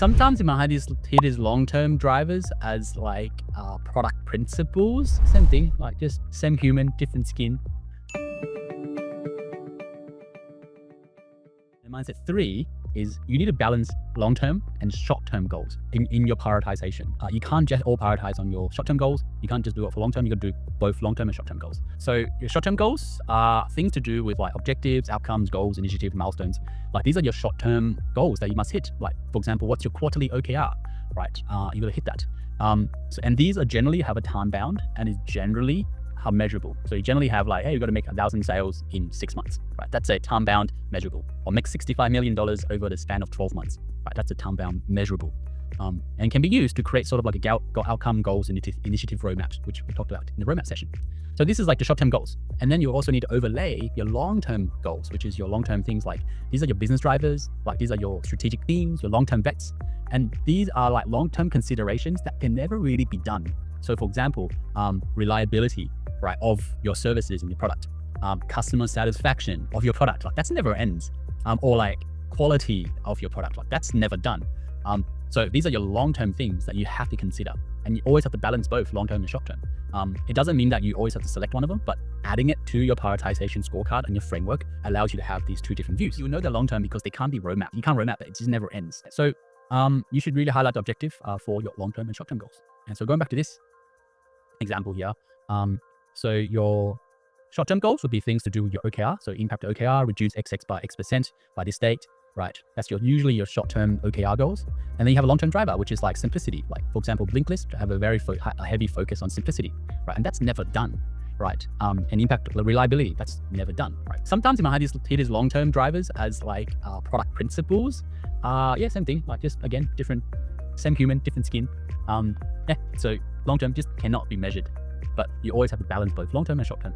Sometimes you might hear these long-term drivers as like product principles. Same thing, like just same human, different skin. And mindset 3 is you need to balance long-term and short-term goals in your prioritization. You can't just all prioritize on your short-term goals. You can't just do it for long-term. You got to do both long-term and short-term goals. So your short-term goals are things to do with like objectives, outcomes, goals, initiatives, milestones. Like these are your short-term goals that you must hit. Like for example, what's your quarterly OKR, right? You got to hit that. And these are generally have a time bound and is generally how measurable. So you generally have like, hey, you got to make 1,000 sales in 6 months, right? That's a time bound measurable. Or make $65 million over the span of 12 months, right? That's a time bound measurable. And can be used to create sort of like a outcome goals and initiative roadmaps, which we talked about in the roadmap session. So this is like the short-term goals. And then you also need to overlay your long-term goals, which is your long-term things like these are your business drivers, like these are your strategic themes, your long-term bets. And these are like long-term considerations that can never really be done. So for example, reliability, right, of your services and your product, customer satisfaction of your product, like that's never ends, or like quality of your product, like that's never done. So these are your long-term things that you have to consider, and you always have to balance both long-term and short-term. It doesn't mean that you always have to select one of them, but adding it to your prioritization scorecard and your framework allows you to have these two different views. You know the long-term because they can't be roadmap. You can't roadmap it, it just never ends. So you should really highlight the objective for your long-term and short-term goals. And so going back to this example here, so your short-term goals would be things to do with your OKR. So impact OKR, reduce XX by X% by this date, right? That's usually your short-term OKR goals. And then you have a long-term driver, which is like simplicity. Like for example, Blinklist have a very heavy focus on simplicity, right? And that's never done, right? And impact reliability, that's never done, right? Sometimes you might hear these long-term drivers as like product principles. Yeah, same thing, like just again, same human, different skin. Yeah, so long-term just cannot be measured, but you always have to balance both long-term and short-term.